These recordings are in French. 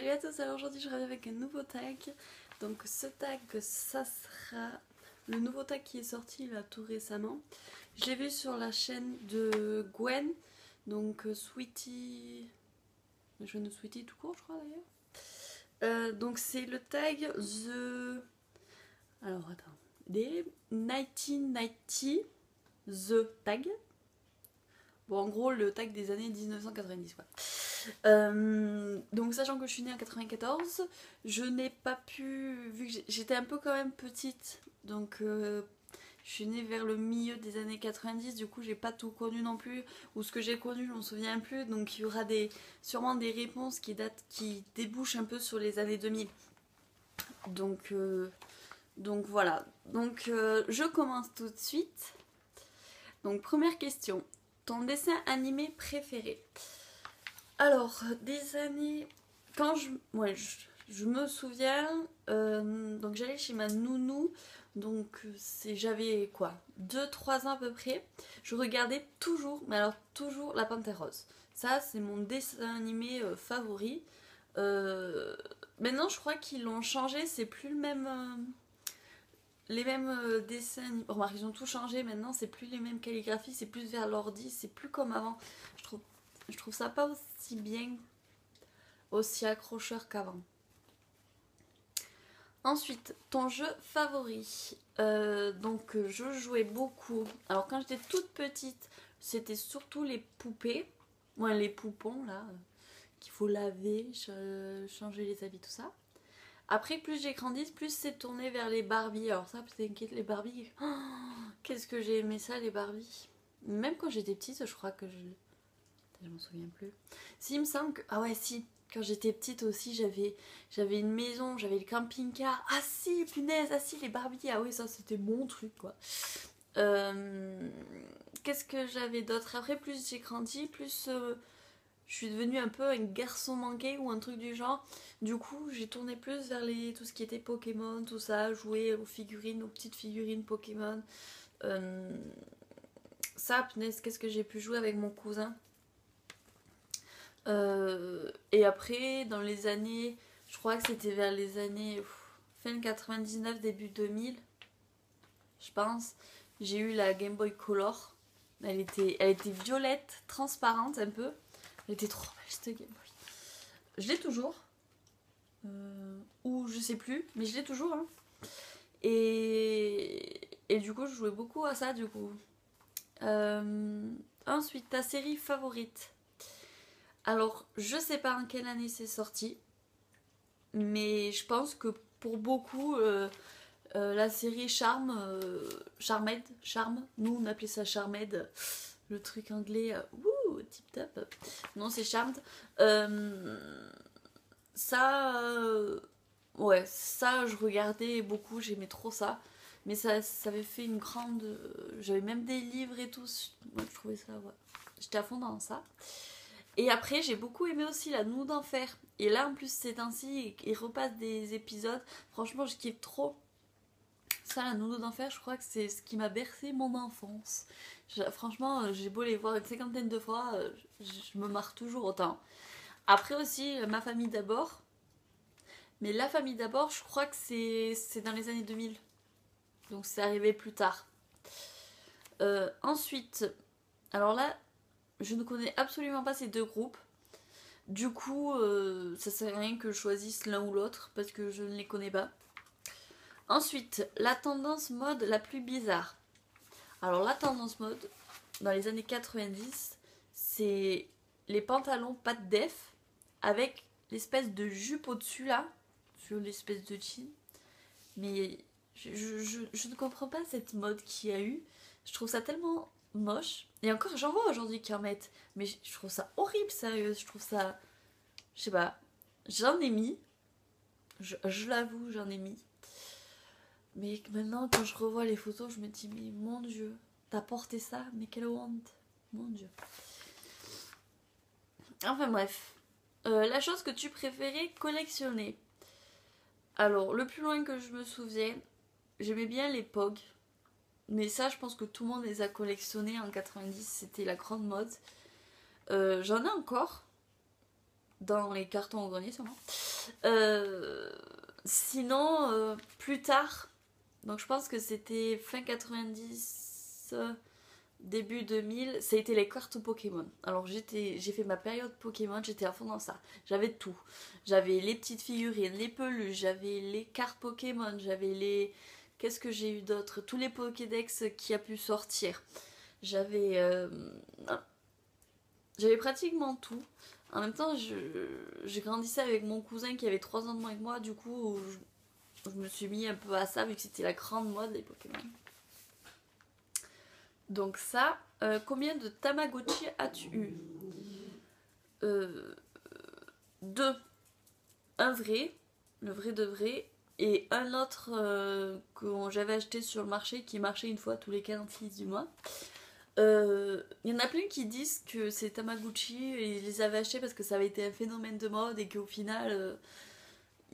Salut à tous, alors aujourd'hui je reviens avec un nouveau tag. Donc ce tag, ça sera le nouveau tag qui est sorti là tout récemment. Je l'ai vu sur la chaîne de Gwen, donc Sweetie... La chaîne de Sweetie tout court je crois d'ailleurs. Donc c'est le tag The... Alors attends... Des 1990 The Tag. Bon en gros le tag des années 1990 quoi. Donc sachant que je suis née en 94, je n'ai pas pu, vu que j'étais un peu quand même petite, donc je suis née vers le milieu des années 90, du coup j'ai pas tout connu non plus, ou ce que j'ai connu je m'en souviens plus, donc il y aura sûrement des réponses qui débouchent un peu sur les années 2000. Donc voilà, donc je commence tout de suite. Donc première question, ton dessin animé préféré? Alors, des années... Quand je me souviens, donc j'allais chez ma nounou, donc j'avais quoi 2-3 ans à peu près. Je regardais toujours, mais alors toujours La Panthère Rose. Ça, c'est mon dessin animé favori. Maintenant, je crois qu'ils l'ont changé, c'est plus le même... les mêmes dessins animés. Remarque, ils ont tout changé maintenant, c'est plus les mêmes calligraphies, c'est plus vers l'ordi, c'est plus comme avant. Je trouve ça pas aussi bien, aussi accrocheur qu'avant. Ensuite, ton jeu favori. Donc, je jouais beaucoup. Alors, quand j'étais toute petite, c'était surtout les poupées. Ouais, les poupons, là, qu'il faut laver, changer les habits, tout ça. Après, plus j'ai grandi, plus c'est tourné vers les Barbie. Alors ça, t'inquiète, les Barbie... Oh, qu'est-ce que j'ai aimé ça, les Barbie. Même quand j'étais petite, je crois que je m'en souviens plus. Si, il me semble que... Ah ouais, si. Quand j'étais petite aussi, j'avais une maison, j'avais le camping-car. Ah si, punaise, ah si, les Barbie. Ah oui, ça, c'était mon truc, quoi. Qu'est-ce que j'avais d'autre? Après, plus j'ai grandi, plus... je suis devenue un peu un garçon manqué ou un truc du genre. Du coup, j'ai tourné plus vers tout ce qui était Pokémon, tout ça, jouer aux figurines, aux petites figurines Pokémon. Ça, punaise, qu'est-ce que j'ai pu jouer avec mon cousin. Et après, dans les années, je crois que c'était vers les années fin 99, début 2000, je pense, j'ai eu la Game Boy Color. Elle était violette, transparente un peu. Elle était trop belle cette Game Boy. Je l'ai toujours. Ou je sais plus, mais je l'ai toujours. Hein. Et du coup, je jouais beaucoup à ça du coup. Ensuite, ta série favorite? Alors, je sais pas en quelle année c'est sorti, mais je pense que pour beaucoup, la série Charmed, nous on appelait ça Charmed, le truc anglais, tip top. Non, c'est Charmed. Ouais, ça je regardais beaucoup, j'aimais trop ça. Mais ça avait fait une grande... J'avais même des livres et tout. Moi, je trouvais ça, ouais. J'étais à fond dans ça. Et après, j'ai beaucoup aimé aussi La Nounou d'Enfer. Et là, en plus, ces temps-ci, il repasse des épisodes. Franchement, je kiffe trop. Ça, La Nounou d'Enfer, je crois que c'est ce qui m'a bercé mon enfance. Franchement, j'ai beau les voir une cinquantaine de fois, je me marre toujours autant. Après aussi, Ma famille d'abord. Mais La famille d'abord, je crois que c'est dans les années 2000. Donc c'est arrivé plus tard. Ensuite, alors là, je ne connais absolument pas ces deux groupes. Du coup, ça sert à rien que je choisisse l'un ou l'autre parce que je ne les connais pas. Ensuite, la tendance mode la plus bizarre. Alors la tendance mode, dans les années 90, c'est les pantalons pas de def avec l'espèce de jupe au-dessus là, sur l'espèce de jean. Mais je ne comprends pas cette mode qu'il y a eu. Je trouve ça tellement moche. Et encore, j'en vois aujourd'hui qui en mettent. Mais je trouve ça horrible, sérieux. Je trouve ça... Je sais pas. J'en ai mis. Je l'avoue, j'en ai mis. Mais maintenant, quand je revois les photos, je me dis, mais mon Dieu, t'as porté ça? Mais quelle honte. Mon Dieu. Enfin bref. La chose que tu préférais collectionner. Alors, le plus loin que je me souviens, j'aimais bien les POG. Mais ça, je pense que tout le monde les a collectionnés en 90. C'était la grande mode. J'en ai encore. dans les cartons au grenier sûrement. Sinon, plus tard, donc je pense que c'était fin 90, début 2000, ça a été les cartes Pokémon. Alors j'ai fait ma période Pokémon, j'étais à fond dans ça. J'avais tout. J'avais les petites figurines, les peluches, j'avais les cartes Pokémon, j'avais les... Qu'est-ce que j'ai eu d'autre? Tous les Pokédex qui a pu sortir. J'avais pratiquement tout. En même temps, j'ai grandissais avec mon cousin qui avait 3 ans de moins que moi, du coup, je me suis mis un peu à ça vu que c'était la grande mode des Pokémon. Donc ça, combien de Tamagotchi as-tu eu? 2. Un vrai, le vrai de vrai, et un autre que j'avais acheté sur le marché qui marchait une fois tous les 46 du mois. Il y en a plein qui disent que c'est Tamagotchi et ils les avaient achetés parce que ça avait été un phénomène de mode et qu'au final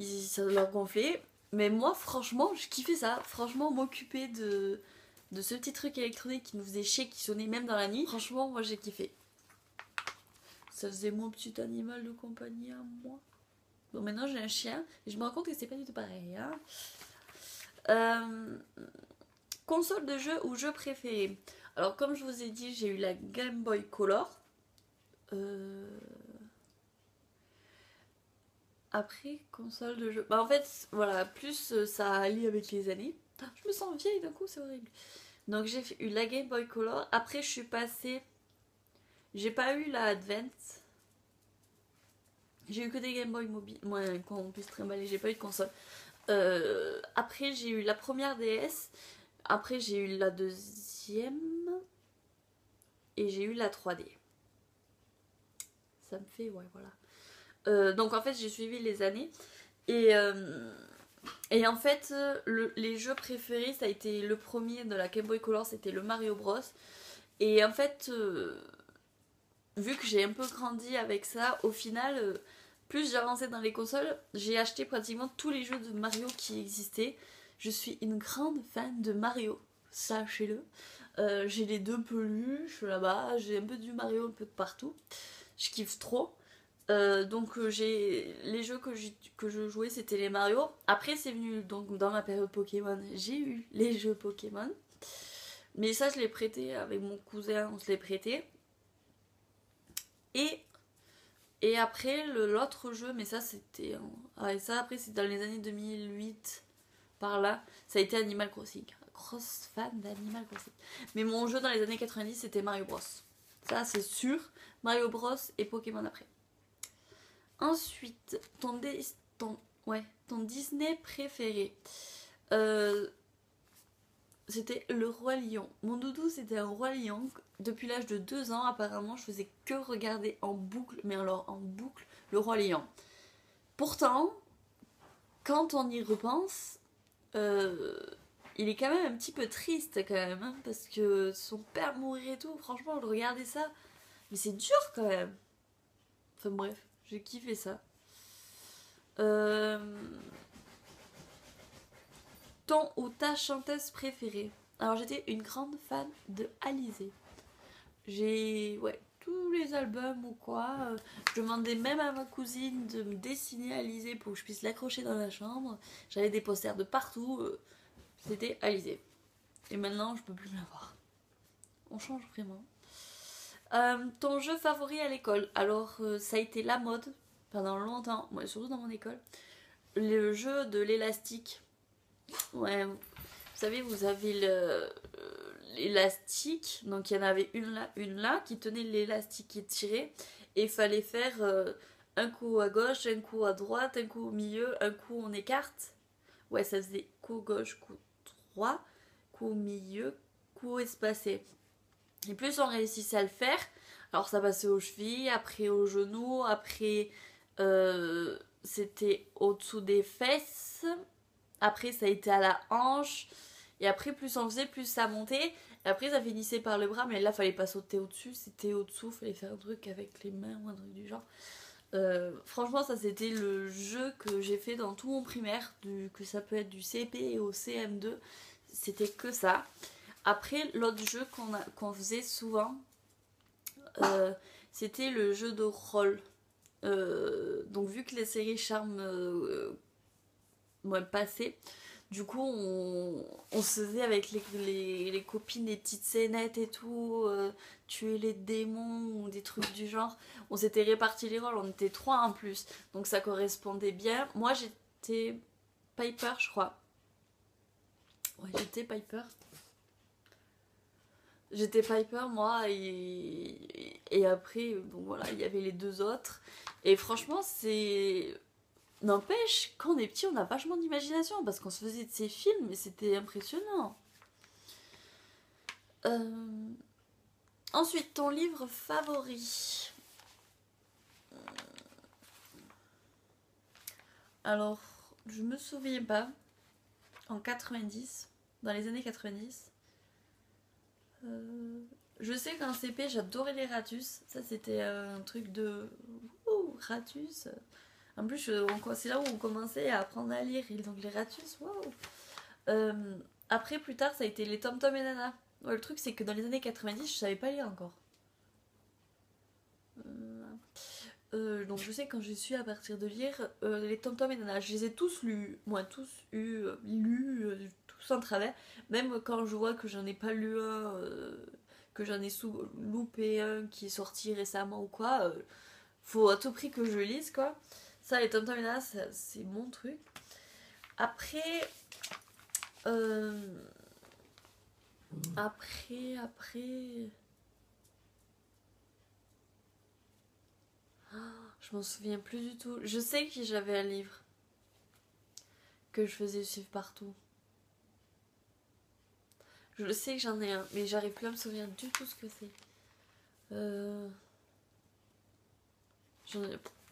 ça leur gonflait. Mais moi franchement je kiffais ça. Franchement m'occuper de ce petit truc électronique qui nous faisait chier, qui sonnait même dans la nuit. Franchement moi j'ai kiffé. Ça faisait mon petit animal de compagnie à moi. Bon maintenant j'ai un chien et je me rends compte que c'est pas du tout pareil. Hein. Console de jeu ou jeu préféré? Alors comme je vous ai dit, j'ai eu la Game Boy Color. Après, console de jeu... Bah en fait, voilà, plus ça allie avec les années. Je me sens vieille d'un coup, c'est horrible. Donc j'ai eu la Game Boy Color. Après je suis passée... J'ai pas eu la Advance. J'ai eu que des Game Boy mobile. Moi, qu'on puisse trimballer, j'ai pas eu de console. Après j'ai eu la première DS. Après j'ai eu la deuxième. Et j'ai eu la 3D. Ça me fait, ouais, voilà. Donc en fait, j'ai suivi les années. Et en fait, les jeux préférés, ça a été le premier de la Game Boy Color, c'était le Mario Bros. Et en fait, vu que j'ai un peu grandi avec ça, au final, plus j'avançais dans les consoles, j'ai acheté pratiquement tous les jeux de Mario qui existaient. Je suis une grande fan de Mario, sachez-le. J'ai les 2 peluches là-bas, j'ai un peu du Mario un peu de partout. Je kiffe trop. Donc les jeux que je jouais c'était les Mario. Après c'est venu donc dans ma période Pokémon, j'ai eu les jeux Pokémon. Mais ça je l'ai prêté avec mon cousin, on se les prêtait. Et après l'autre jeu, mais ça c'était... et ça après c'est dans les années 2008 par là, ça a été Animal Crossing. Grosse fan d'Animal Crossing. Mais mon jeu dans les années 90 c'était Mario Bros. Ça c'est sûr. Mario Bros et Pokémon après. Ensuite, ton Disney préféré. C'était le Roi Lion. Mon doudou c'était un Roi Lion. Depuis l'âge de 2 ans apparemment je faisais que regarder en boucle, mais alors en boucle, le Roi Lion. Pourtant, quand on y repense, il est quand même un petit peu triste quand même, hein, parce que son père mourir et tout, franchement, je regardais ça, mais c'est dur quand même. Enfin bref, j'ai kiffé ça. Ton ou ta chanteuse préférée? Alors j'étais une grande fan de Alizée. J'ai tous les albums ou quoi. Je demandais même à ma cousine de me dessiner Alizée pour que je puisse l'accrocher dans la chambre. J'avais des posters de partout. C'était Alizée. Et maintenant je peux plus l'avoir. On change vraiment. Ton jeu favori à l'école? Alors ça a été la mode pendant longtemps, moi, surtout dans mon école. Le jeu de l'élastique. Ouais, vous savez, vous avez l'élastique, donc il y en avait une là, qui tenait l'élastique étiré, et il fallait faire un coup à gauche, un coup à droite, un coup au milieu, un coup on écarte. Ouais, ça faisait coup gauche, coup droit, coup au milieu, coup espacé. Et plus on réussissait à le faire, alors ça passait aux chevilles, après aux genoux, après c'était au-dessous des fesses. Après, ça a été à la hanche. Et après, plus on faisait, plus ça montait. Et après, ça finissait par le bras. Mais là, fallait pas sauter au-dessus. C'était au-dessous. Fallait faire un truc avec les mains ou un truc du genre. Franchement, ça, c'était le jeu que j'ai fait dans tout mon primaire. Que ça peut être du CP au CM2. C'était que ça. Après, l'autre jeu qu'on faisait souvent, c'était le jeu de rôle. Donc vu que les séries Charme passaient, du coup on se faisait avec les copines des petites scénettes et tout, tuer les démons ou des trucs du genre. On s'était répartis les rôles, on était 3 en plus, donc ça correspondait bien. Moi j'étais Piper, je crois. Ouais, j'étais Piper. J'étais Piper, moi, et après, donc voilà, il y avait les 2 autres. Et franchement, c'est... N'empêche, quand on est petit, on a vachement d'imagination, parce qu'on se faisait de ces films, et c'était impressionnant. Ensuite, ton livre favori. Alors, je me souviens pas. En 90, dans les années 90... je sais qu'en CP j'adorais les Ratus, ça c'était un truc de Ratus. En plus c'est là où on commençait à apprendre à lire, et donc les Ratus, waouh. Après plus tard ça a été les Tom Tom et Nana. Ouais, le truc c'est que dans les années 90 je savais pas lire encore. Donc je sais quand je suis à partir de lire les Tom Tom et Nana, je les ai tous lus, moi tous lus tous en travers, même quand je vois que j'en ai pas lu un, que j'en ai loupé un qui est sorti récemment ou quoi, faut à tout prix que je lise quoi. Ça les Tom Tom et Nana c'est mon truc. Après je m'en souviens plus du tout. Je sais que j'avais un livre que je faisais suivre partout. Je le sais que j'en ai un, mais j'arrive plus à me souvenir du tout ce que c'est.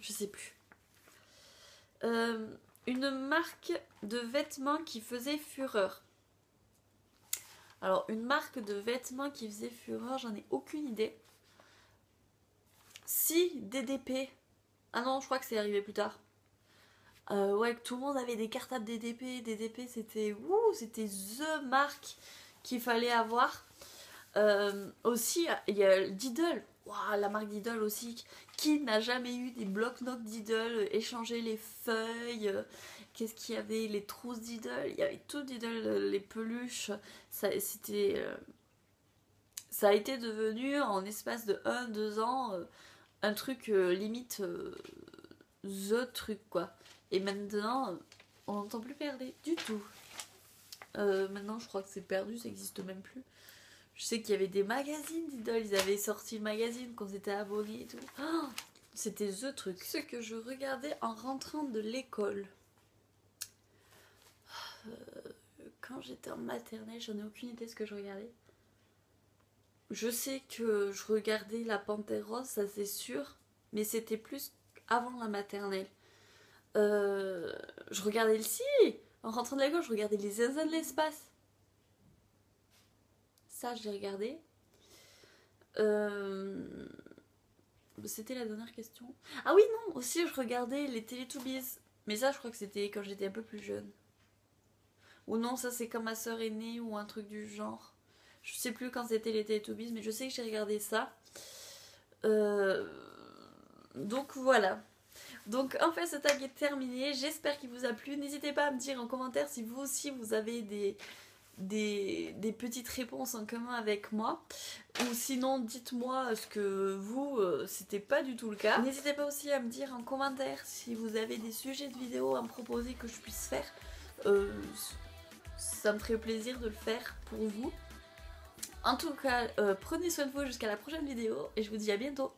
Je sais plus. Une marque de vêtements qui faisait fureur. Alors, une marque de vêtements qui faisait fureur, j'en ai aucune idée. Si, DDP. Ah non, je crois que c'est arrivé plus tard. Ouais, que tout le monde avait des cartables DDP. DDP, c'était the marque qu'il fallait avoir. Aussi, il y a Diddle. Wow, la marque Diddle aussi. Qui n'a jamais eu des blocs-notes Diddle, échanger les feuilles. Qu'est-ce qu'il y avait? Les trousses Diddle. Il y avait tout Diddle, les peluches. Ça a été devenu en espace de 1-2 ans un truc limite the truc quoi. Et maintenant, on n'entend plus parler du tout. Maintenant, je crois que c'est perdu, ça n'existe même plus. Je sais qu'il y avait des magazines Diddle, ils avaient sorti le magazine quand c'était abonné et tout. Oh, c'était the truc. Ce que je regardais en rentrant de l'école. Quand j'étais en maternelle, j'en ai aucune idée de ce que je regardais. Je sais que je regardais La Panthère Rose, ça c'est sûr, mais c'était plus avant la maternelle. Je regardais en rentrant de l'école, je regardais les Zinzins de l'espace. Ça, je l'ai regardé. C'était la dernière question. Ah oui, non, aussi je regardais les Teletubbies. Mais ça, je crois que c'était quand j'étais un peu plus jeune. Ou non, ça c'est quand ma soeur est née ou un truc du genre. Je sais plus quand c'était les Teletubbies, mais je sais que j'ai regardé ça. Donc voilà. Donc en fait ce tag est terminé. J'espère qu'il vous a plu. N'hésitez pas à me dire en commentaire si vous aussi vous avez des petites réponses en commun avec moi, ou sinon dites-moi ce que vous c'était pas du tout le cas. N'hésitez pas aussi à me dire en commentaire si vous avez des sujets de vidéos à me proposer que je puisse faire. Ça me ferait plaisir de le faire pour vous. En tout cas, prenez soin de vous jusqu'à la prochaine vidéo et je vous dis à bientôt.